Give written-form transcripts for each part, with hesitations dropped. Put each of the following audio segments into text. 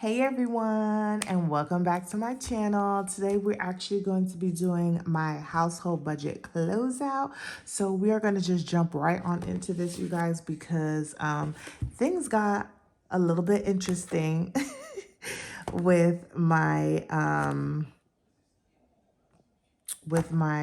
Hey everyone, and welcome back to my channel. Today we're actually going to be doing my household budget closeout. So we are going to just jump right on into this, you guys, because things got a little bit interesting with my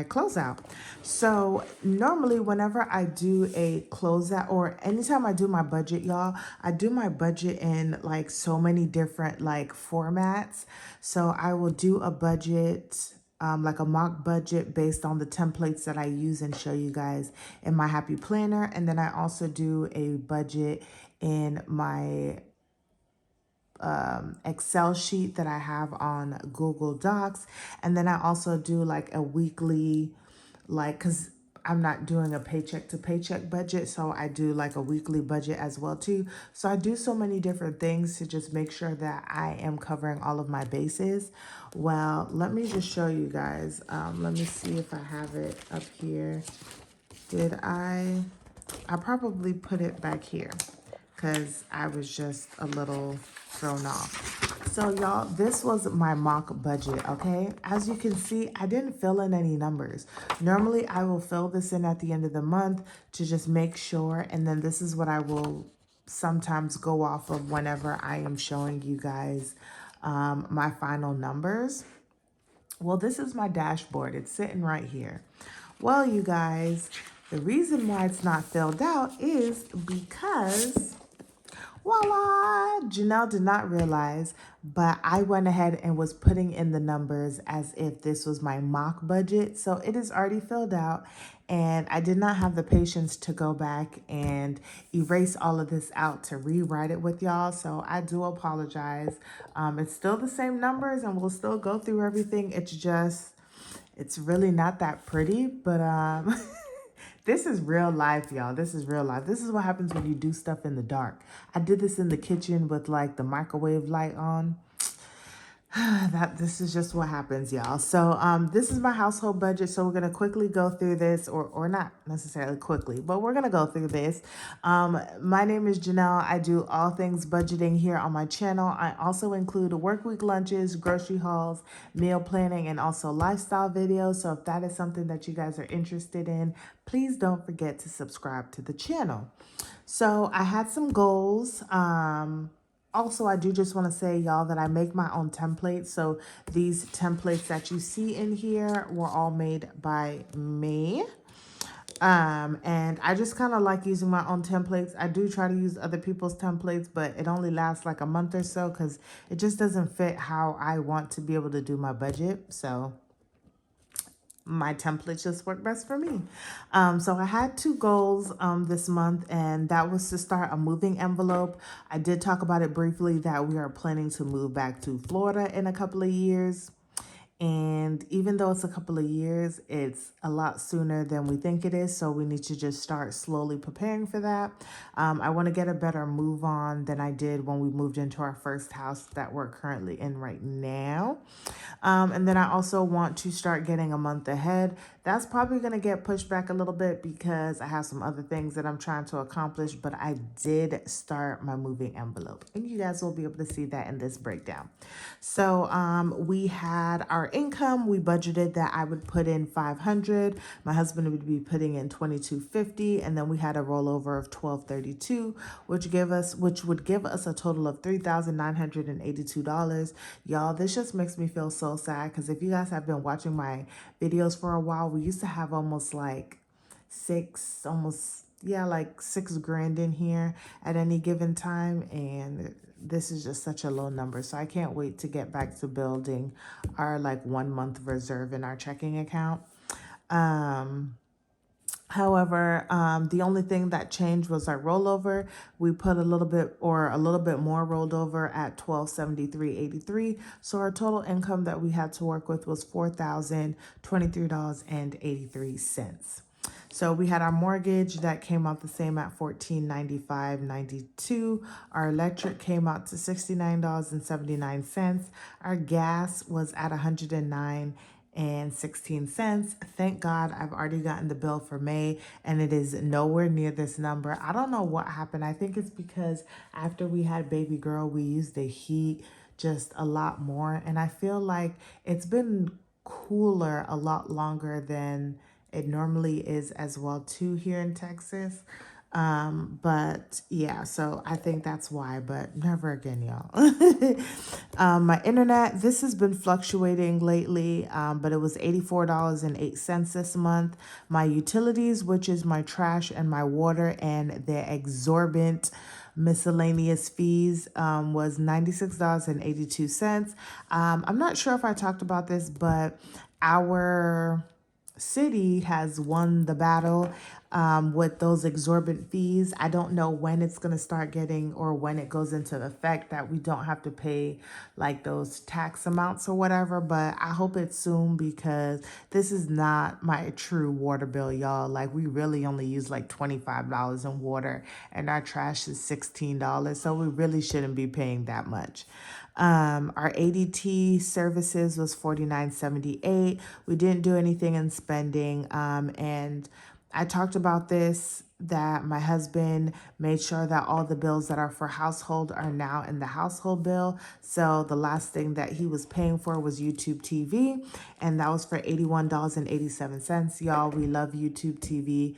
closeout. So normally whenever I do a closeout or anytime I do my budget, y'all, I do my budget in like so many different like formats. So I will do a budget, like a mock budget based on the templates that I use and show you guys in my happy planner. And then I also do a budget in my Excel sheet that I have on Google Docs. And then I also do like a weekly, cause I'm not doing a paycheck to paycheck budget. So I do like a weekly budget as well too. So I do so many different things to just make sure that I am covering all of my bases. Well, let me just show you guys. Let me see if I have it up here. I probably put it back here because I was just a little thrown off. So y'all, this was my mock budget, okay? As you can see, I didn't fill in any numbers. Normally, I will fill this in at the end of the month to just make sure, and then this is what I will sometimes go off of whenever I am showing you guys my final numbers. Well, this is my dashboard. It's sitting right here. Well, you guys, the reason why it's not filled out is because voila, Janelle did not realize, but I went ahead and was putting in the numbers as if this was my mock budget. So it is already filled out, and I did not have the patience to go back and erase all of this out to rewrite it with y'all. So I do apologize. It's still the same numbers and we'll still go through everything. It's really not that pretty, but this is real life, y'all. This is real life. This is what happens when you do stuff in the dark. I did this in the kitchen with like the microwave light on. This is just what happens, y'all. So this is my household budget. So we're gonna quickly go through this, or not necessarily quickly, but we're gonna go through this. My name is Janelle. I do all things budgeting here on my channel. I also include work week lunches, grocery hauls, meal planning, and also lifestyle videos. So if that is something that you guys are interested in, please don't forget to subscribe to the channel. So I had some goals. Also, I do just want to say, y'all, that I make my own templates. So these templates that you see in here were all made by me. And I just kind of like using my own templates. I do try to use other people's templates, but it only lasts like a month or so because it just doesn't fit how I want to be able to do my budget. So my templates just work best for me. So I had two goals this month, and that was to start a moving envelope. I did talk about it briefly that we are planning to move back to Florida in a couple of years. And even though it's a couple of years, it's a lot sooner than we think it is. So we need to just start slowly preparing for that. I want to get a better move on than I did when we moved into our first house that we're currently in right now. And then I also want to start getting a month ahead. That's probably going to get pushed back a little bit because I have some other things that I'm trying to accomplish, but I did start my moving envelope, and you guys will be able to see that in this breakdown. So we had our income. We budgeted that I would put in $500. My husband would be putting in $22.50, and then we had a rollover of $12.32, which would give us a total of $3,982. Y'all, this just makes me feel so sad because if you guys have been watching my videos for a while, we used to have almost like like 6 grand in here at any given time, and this is just such a low number. So I can't wait to get back to building our like 1 month reserve in our checking account. However, the only thing that changed was our rollover. We put a little bit more rolled over at $1,273.83. So our total income that we had to work with was $4,023.83. So we had our mortgage that came out the same at $1,495.92. Our electric came out to $69.79. Our gas was at $109.16. Thank God I've already gotten the bill for May, and it is nowhere near this number. I don't know what happened. I think it's because after we had baby girl, we used the heat just a lot more. And I feel like it's been cooler a lot longer than it normally is as well too here in Texas. But yeah, so I think that's why, but never again, y'all. My internet, this has been fluctuating lately, but it was $84.08 this month. My utilities, which is my trash and my water and the exorbitant miscellaneous fees, was $96.82. I'm not sure if I talked about this, but our city has won the battle with those exorbitant fees. I don't know when it's going to start getting or when it goes into effect that we don't have to pay like those tax amounts or whatever, but I hope it's soon because this is not my true water bill, y'all. Like we really only use like $25 in water and our trash is $16, so we really shouldn't be paying that much. Our ADT services was $49.78. We didn't do anything in spending. And I talked about this, that my husband made sure that all the bills that are for household are now in the household bill. So the last thing that he was paying for was YouTube TV, and that was for $81.87. Y'all, we love YouTube TV.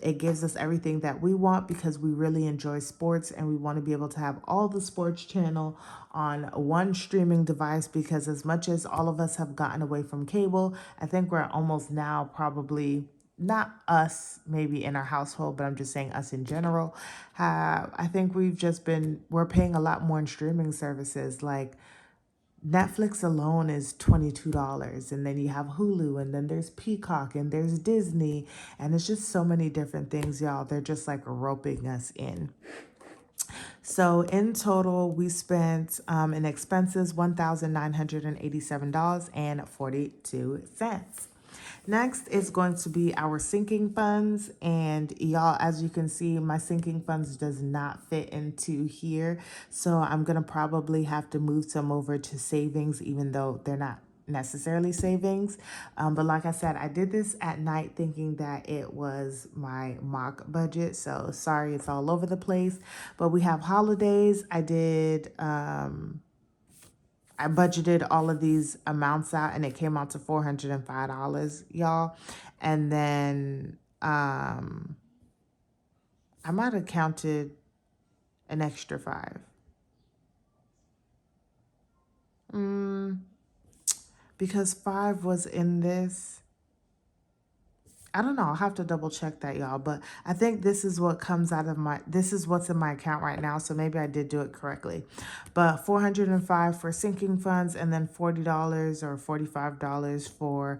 It gives us everything that we want because we really enjoy sports and we want to be able to have all the sports channel on one streaming device, because as much as all of us have gotten away from cable, I think we're almost now probably, not us maybe in our household, but I'm just saying us in general, I think we're paying a lot more in streaming services. Like Netflix alone is $22, and then you have Hulu, and then there's Peacock, and there's Disney, and it's just so many different things, y'all. They're just like roping us in. So in total, we spent in expenses $1,987.42. Next is going to be our sinking funds. And y'all, as you can see, my sinking funds does not fit into here. So I'm going to probably have to move some over to savings, even though they're not necessarily savings. But like I said, I did this at night thinking that it was my mock budget. So sorry, it's all over the place. But we have holidays. I budgeted all of these amounts out and it came out to $405, y'all. And then I might have counted an extra five. Because five was in this. I don't know. I'll have to double check that, y'all. But I think this is what comes out of this is what's in my account right now. So maybe I did do it correctly. But $405 for sinking funds, and then $40 or $45 for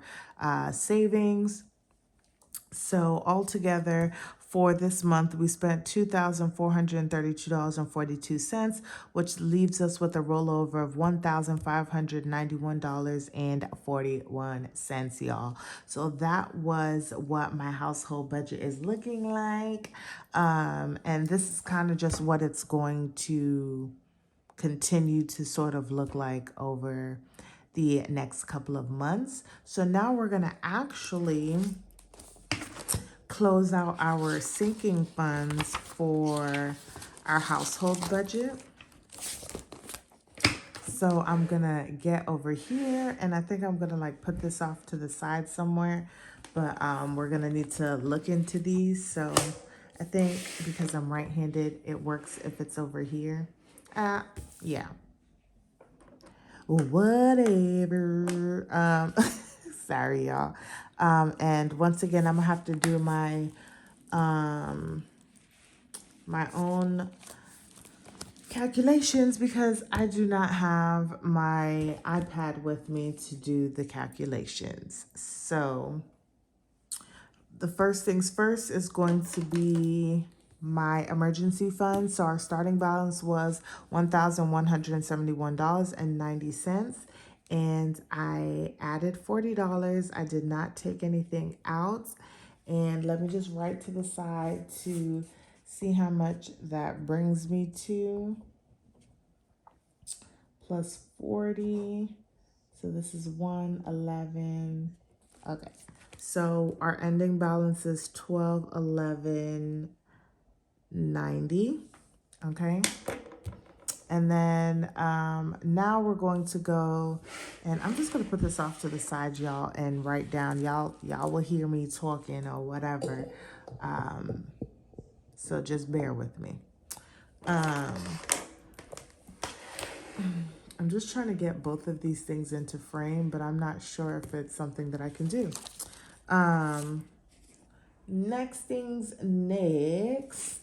savings. So altogether for this month, we spent $2,432.42, which leaves us with a rollover of $1,591.41, y'all. So that was what my household budget is looking like. And this is kind of just what it's going to continue to sort of look like over the next couple of months. So now we're going to actually close out our sinking funds for our household budget. So I'm gonna get over here, and I think I'm gonna like put this off to the side somewhere, but we're gonna need to look into these. So I think because I'm right-handed, it works if it's over here. Yeah. Whatever. Sorry, y'all. And once again, I'm gonna have to do my my own calculations because I do not have my iPad with me to do the calculations. So the first things first is going to be my emergency fund. So our starting balance was $1,171.90. And I added $40. I did not take anything out. And let me just write to the side to see how much that brings me to. Plus 40. So this is 111. Okay. So our ending balance is 1211.90. Okay. And then now we're going to go, and I'm just going to put this off to the side, y'all, and write down. Y'all will hear me talking or whatever. So just bear with me. Um, I'm just trying to get both of these things into frame, but I'm not sure if it's something that I can do. Next things next.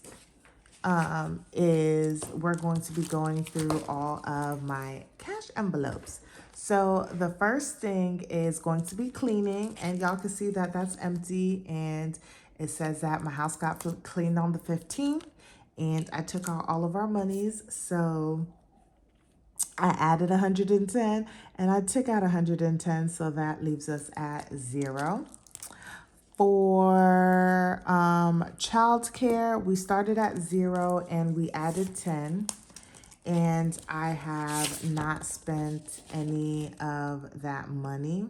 Is we're going to be going through all of my cash envelopes. So the first thing is going to be cleaning, and y'all can see that that's empty, and it says that my house got cleaned on the 15th, and I took out all of our monies. So I added 110 and I took out 110, so that leaves us at 0. For childcare, we started at 0 and we added 10. And I have not spent any of that money.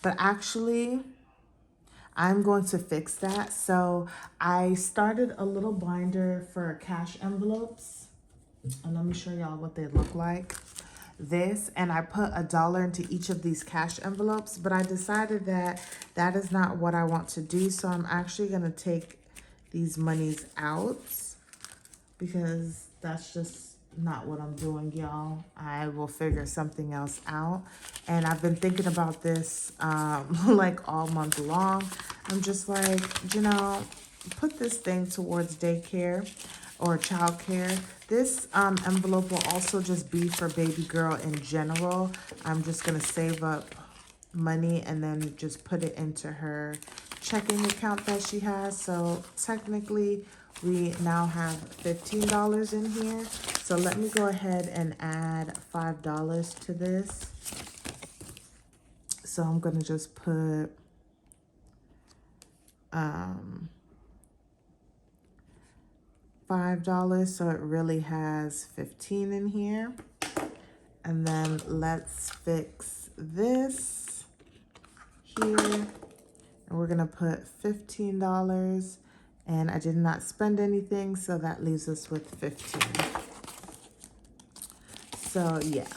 But actually, I'm going to fix that. So I started a little binder for cash envelopes. And let me show y'all what they look like. This, and I put $1 into each of these cash envelopes, but I decided that that is not what I want to do. So I'm actually going to take these monies out because that's just not what I'm doing, y'all. I will figure something else out. And I've been thinking about this like all month long. I'm just like, put this thing towards daycare or childcare. This envelope will also just be for baby girl in general. I'm just gonna save up money and then just put it into her checking account that she has. So technically we now have $15 in here. So let me go ahead and add $5 to this. So I'm gonna just put $5, so it really has 15 in here. And then let's fix this here. And we're gonna put $15. And I did not spend anything, so that leaves us with 15. So yeah,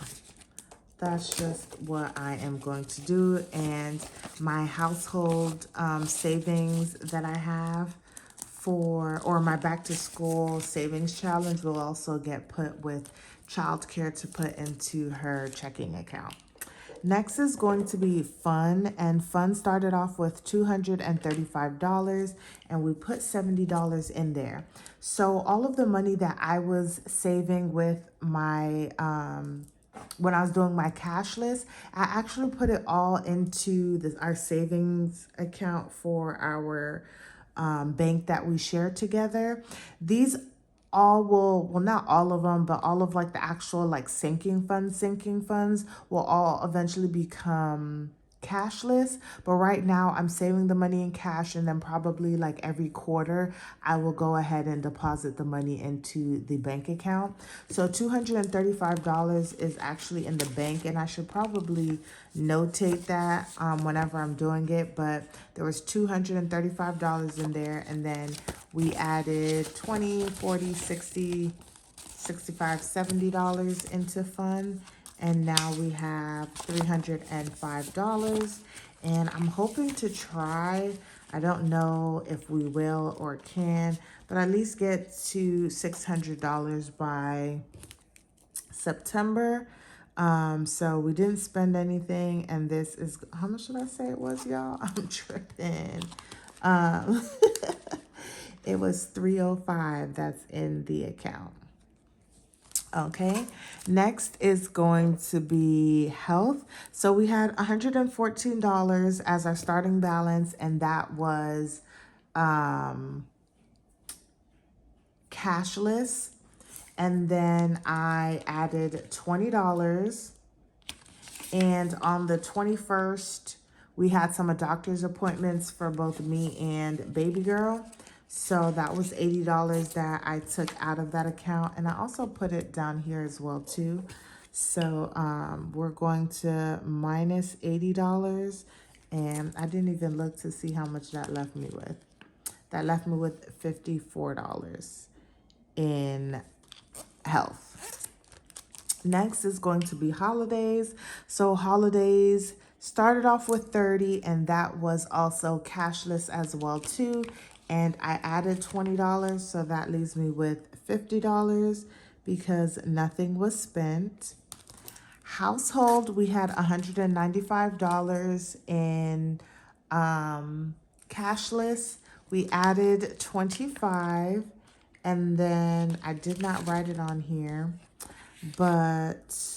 that's just what I am going to do. And my household savings that I have or my back to school savings challenge will also get put with childcare to put into her checking account. Next is going to be fun, and fun started off with $235 and we put $70 in there. So all of the money that I was saving with my when I was doing my cash list, I actually put it all into our savings account for our bank that we share together. These all will, well, not all of them, but all of like the actual like sinking funds will all eventually become cashless. But right now I'm saving the money in cash, and then probably like every quarter I will go ahead and deposit the money into the bank account. So $235 is actually in the bank, and I should probably notate that whenever I'm doing it, but there was $235 in there, and then we added 20, 40, 60, 65, $70 into fun. And now we have $305. And I'm hoping to try, I don't know if we will or can, but at least get to $600 by September. So we didn't spend anything, and this is, how much did I say it was, y'all? I'm tripping. It was $305 that's in the account. Okay, next is going to be health. So we had $114 as our starting balance, and that was cashless. And then I added $20. And on the 21st, we had some doctor's appointments for both me and baby girl. So that was $80 that I took out of that account. And I also put it down here as well too. So we're going to minus $80. And I didn't even look to see how much that left me with. That left me with $54 in health. Next is going to be holidays. So holidays started off with 30, and that was also cashless as well too. And I added $20, so that leaves me with $50 because nothing was spent. Household, we had $195 in cashless. We added 25, and then I did not write it on here, but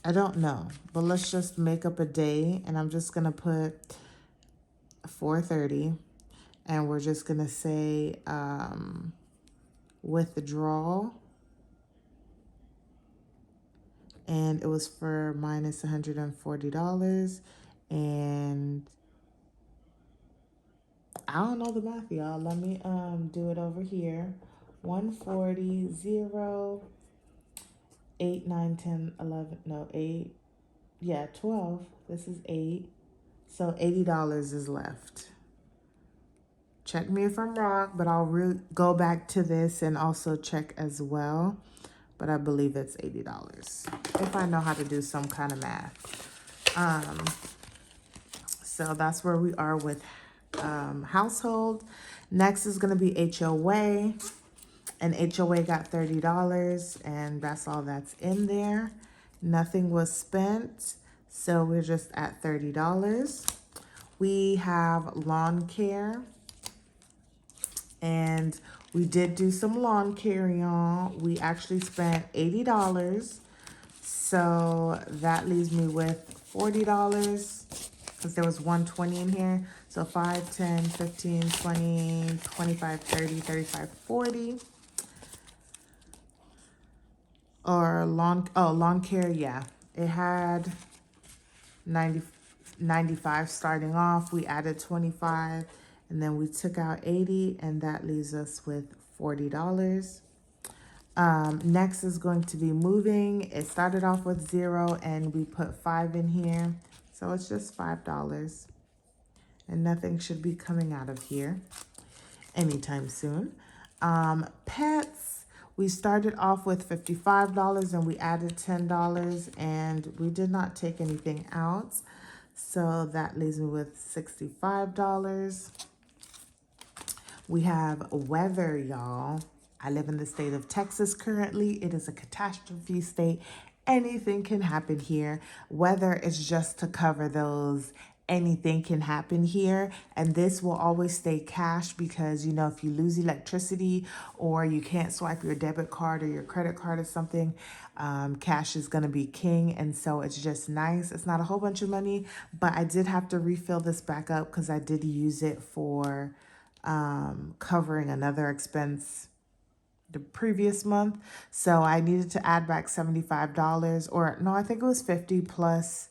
I don't know. But let's just make up a day, and I'm just gonna put 4:30, and we're just gonna say withdrawal, and it was for minus $140, and I don't know the math, y'all. Let me do it over here. 140, 0, 8, 9, 10, 11, no, 8, yeah, 12. This is 8. So $80 is left. Check me if I'm wrong, but I'll go back to this and also check as well. But I believe it's $80 if I know how to do some kind of math. So that's where we are with household. Next is going to be HOA. And HOA got $30, and that's all that's in there. Nothing was spent, so we're just at $30. We have lawn care, and we did do some lawn care, y'all. We actually spent $80, so that leaves me with $40 because there was 120 in here. So 5, 10, 15, 20, 25, 30, 35, 40. Or lawn care, yeah. It had 95 starting off. We added 25, and then we took out 80, and that leaves us with $40. Next is going to be moving. It started off with 0, and we put 5 in here. So it's just $5. And nothing should be coming out of here anytime soon. Pets. We started off with $55, and we added $10, and we did not take anything out. So that leaves me with $65. We have weather, y'all. I live in the state of Texas currently. It is a catastrophe state. Anything can happen here. Weather is just to cover those anything can happen here, and this will always stay cash because, you know, if you lose electricity or you can't swipe your debit card or your credit card or something, cash is going to be king. And so it's just nice. It's not a whole bunch of money, but I did have to refill this back up because I did use it for covering another expense the previous month. So I needed to add back $75, or no, I think it was 50 plus,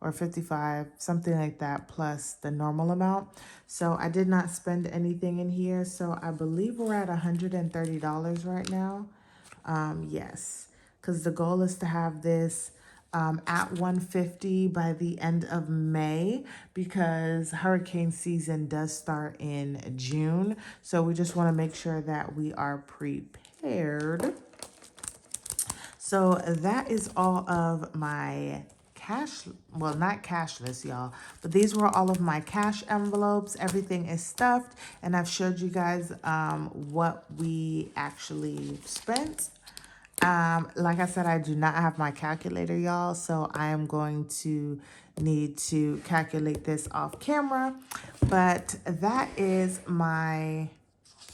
or 55, something like that, plus the normal amount. So I did not spend anything in here. So I believe we're at $130 right now. Yes, because the goal is to have this at 150 by the end of May, because hurricane season does start in June. So we just want to make sure that we are prepared. So that is all of my cash, well, not cashless, y'all, but these were all of my cash envelopes. Everything is stuffed, and I've showed you guys what we actually spent. Like I said, I do not have my calculator, y'all, so I am going to need to calculate this off camera. But that is my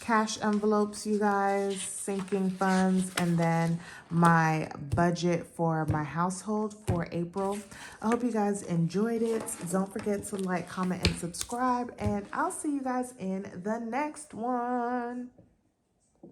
cash envelopes, you guys, sinking funds, and then my budget for my household for April. I hope you guys enjoyed it. Don't forget to like, comment, and subscribe, and I'll see you guys in the next one.